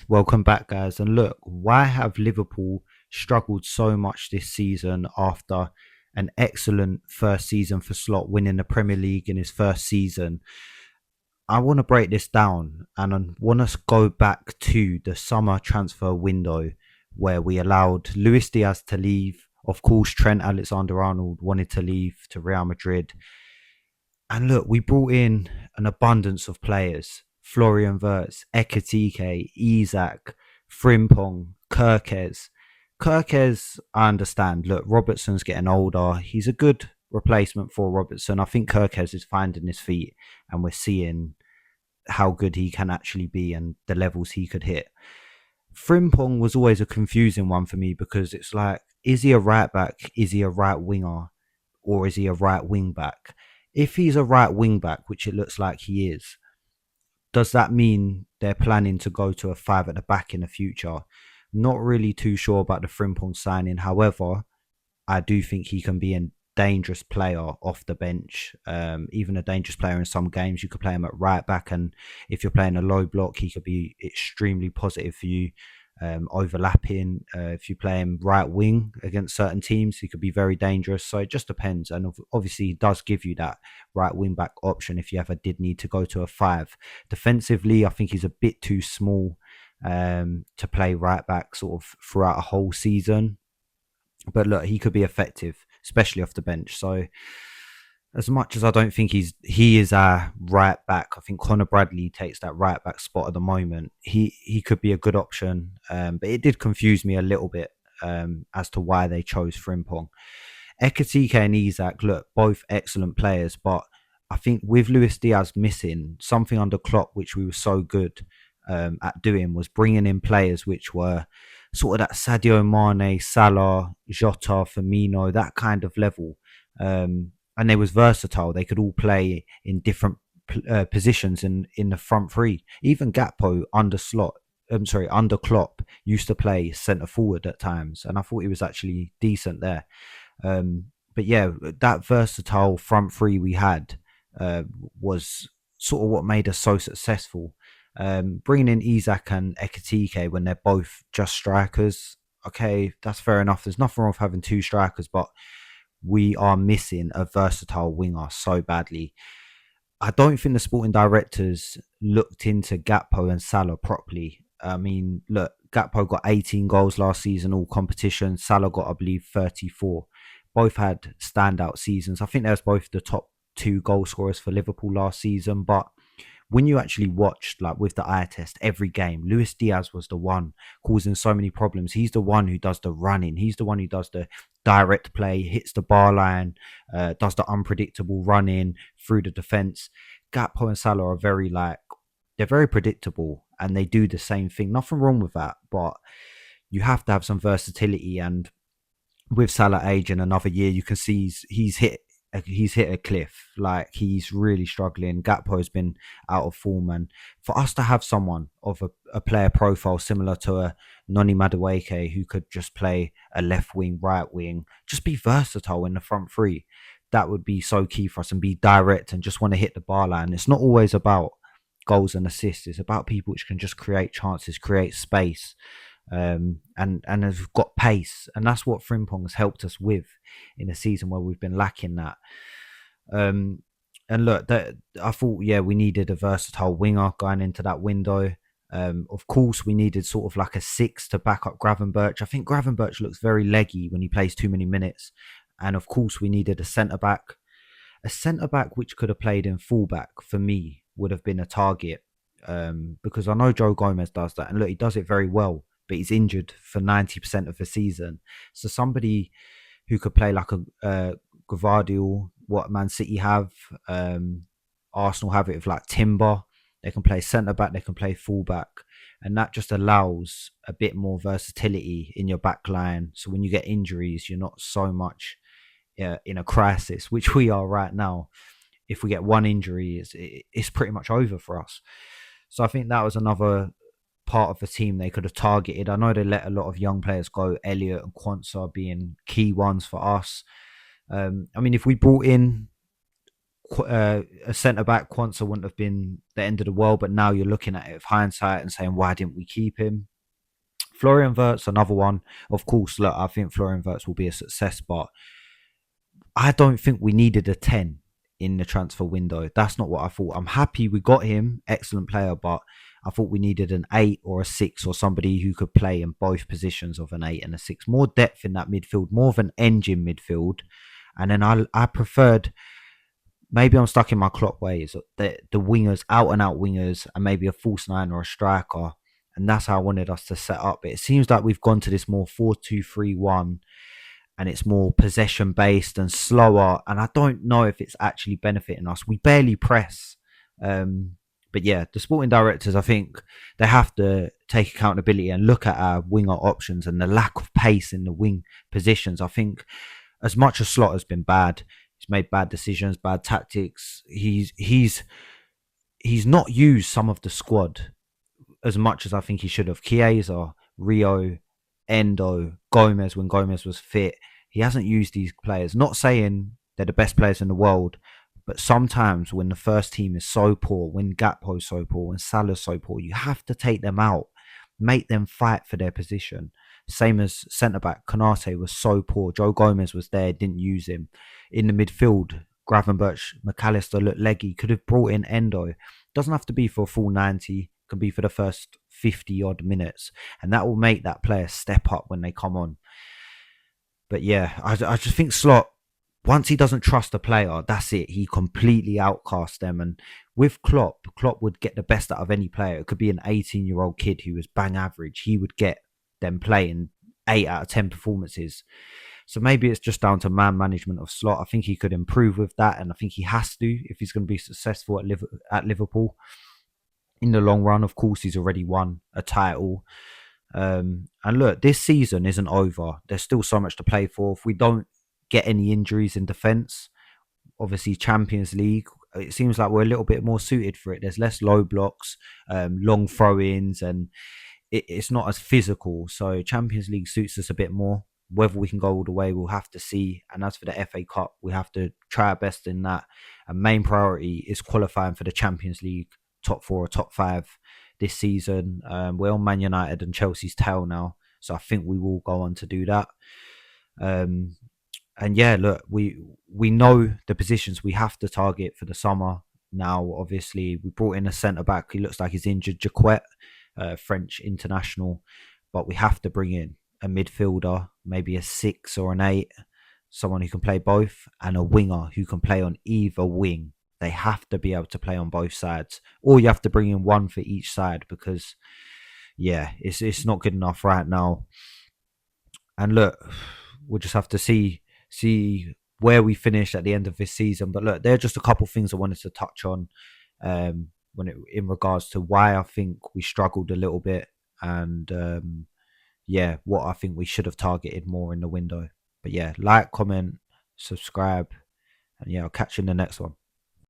Welcome back, guys. And look, why have Liverpool struggled so much this season after an excellent first season for Slot, winning the Premier League in his first season? I want to break this down and I want us to go back to the summer transfer window where we allowed Luis Diaz to leave. Of course, Trent Alexander Arnold wanted to leave to Real Madrid. And look, we brought in an abundance of players. Florian Wirtz, Ekatike, Isak, Frimpong, Kirkes. Kirkes, I understand. Look, Robertson's getting older. He's a good replacement for Robertson. I think Kirkes is finding his feet and we're seeing how good he can actually be and the levels he could hit. Frimpong was always a confusing one for me because it's like, is he a right back? Is he a right winger? Or is he a right wing back? If he's a right wing back, which it looks like he is, does that mean they're planning to go to a five at the back in the future? Not really too sure about the Frimpong signing. However, I do think he can be a dangerous player off the bench, even a dangerous player in some games. You could play him at right back, and if you're playing a low block, he could be extremely positive for you. Overlapping, if you play him right wing against certain teams, he could be very dangerous. So it just depends, and obviously he does give you that right wing back option if you ever did need to go to a five. Defensively, I think he's a bit too small to play right back sort of throughout a whole season. But look, he could be effective, especially off the bench. So as much as I don't think he is our right back, I think Conor Bradley takes that right back spot at the moment. He could be a good option, but it did confuse me a little bit as to why they chose Frimpong. Ekatike and Isak, look, both excellent players, but I think with Luis Diaz missing, something under Klopp, which we were so good at doing, was bringing in players which were sort of that Sadio Mane, Salah, Jota, Firmino, that kind of level. And they was versatile. They could all play in different positions in the front three. Even Gakpo under Klopp used to play centre forward at times, and I thought he was actually decent there. But yeah, that versatile front three we had was sort of what made us so successful. Bringing in Isak and Ekatike when they're both just strikers, okay, that's fair enough. There's nothing wrong with having two strikers, but we are missing a versatile winger so badly. I don't think the sporting directors looked into Gakpo and Salah properly. I mean, look, Gakpo got 18 goals last season, all competitions. Salah got, I believe, 34. Both had standout seasons. I think they was both the top two goal scorers for Liverpool last season. But when you actually watched, like with the eye test, every game, Luis Diaz was the one causing so many problems. He's the one who does the running. He's the one who does the direct play, hits the bar line, does the unpredictable running through the defense. Gakpo and Salah are they're very predictable and they do the same thing. Nothing wrong with that, but you have to have some versatility. And with Salah age in another year, you can see he's hit a cliff. Like, he's really struggling. Gakpo has been out of form, and for us to have someone of a player profile similar to a Noni Madueke who could just play a left wing, right wing, just be versatile in the front three, that would be so key for us, and be direct and just want to hit the bar line. It's not always about goals and assists. It's about people which can just create chances, create space, and have got pace, and that's what Frimpong has helped us with in a season where we've been lacking that. And look, I thought, yeah, we needed a versatile winger going into that window. Of course, we needed sort of like a six to back up Gravenberch. I think Gravenberch looks very leggy when he plays too many minutes, and of course, we needed a centre back. A centre back which could have played in fullback for me would have been a target, because I know Joe Gomez does that, and look, he does it very well, but he's injured for 90% of the season. So somebody who could play like a Gvardiol, what Man City have, Arsenal have it with like Timber. They can play centre back, they can play full back, and that just allows a bit more versatility in your back line. So when you get injuries, you're not so much in a crisis, which we are right now. If we get one injury, it's pretty much over for us. So I think that was another part of the team they could have targeted. I know they let a lot of young players go, Elliot and Quansah being key ones for us. I mean, if we brought in a centre back, Quansah wouldn't have been the end of the world, but now you're looking at it with hindsight and saying, why didn't we keep him? Florian Wirtz, another one. Of course, look, I think Florian Wirtz will be a success, but I don't think we needed a 10 in the transfer window. That's not what I thought. I'm happy we got him, excellent player, but I thought we needed an 8 or a 6 or somebody who could play in both positions of an 8 and a 6. More depth in that midfield, more of an engine midfield. And then I preferred, maybe I'm stuck in my clock ways, the wingers, out and out wingers, and maybe a false nine or a striker. And that's how I wanted us to set up. But it seems like we've gone to this more 4-2-3-1, and it's more possession based and slower. And I don't know if it's actually benefiting us. We barely press. But yeah, the sporting directors, I think they have to take accountability and look at our winger options and the lack of pace in the wing positions. I think as much as Slot has been bad, he's made bad decisions, bad tactics. He's not used some of the squad as much as I think he should have. Chiesa, Rio, Endo, Gomez when Gomez was fit. He hasn't used these players. Not saying they're the best players in the world, but sometimes when the first team is so poor, when Gakpo's so poor, when Salah's so poor, you have to take them out, make them fight for their position. Same as centre back, Konate was so poor. Joe Gomez was there, didn't use him. In the midfield, Gravenberch, McAllister looked leggy. Could have brought in Endo. Doesn't have to be for a full 90. Can be for the first 50 odd minutes, and that will make that player step up when they come on. But yeah, I just think Slot, once he doesn't trust a player, that's it. He completely outcasts them. And with Klopp would get the best out of any player. It could be an 18-year-old kid who was bang average. He would get them playing 8 out of 10 performances. So maybe it's just down to man management of Slot. I think he could improve with that, and I think he has to if he's going to be successful at Liverpool. In the long run, of course, he's already won a title. And look, this season isn't over. There's still so much to play for. If we don't get any injuries in defence, obviously Champions League, it seems like we're a little bit more suited for it. There's less low blocks, long throw-ins, and it's not as physical. So Champions League suits us a bit more. Whether we can go all the way, we'll have to see. And as for the FA Cup, we have to try our best in that. And main priority is qualifying for the Champions League top 4 or top 5 this season. We're on Man United and Chelsea's tail now, so I think we will go on to do that. And yeah, look, we know the positions we have to target for the summer. Now, obviously, we brought in a centre back. He looks like he's injured, Jacquet, French international, but we have to bring in a midfielder, maybe a 6 or an 8, someone who can play both, and a winger who can play on either wing. They have to be able to play on both sides, or you have to bring in one for each side, because yeah, it's not good enough right now. And look, we'll just have to see where we finish at the end of this season. But look, there are just a couple of things I wanted to touch on in regards to why I think we struggled a little bit, and yeah, what I think we should have targeted more in the window. But yeah, like, comment, subscribe, and yeah, I'll catch you in the next one.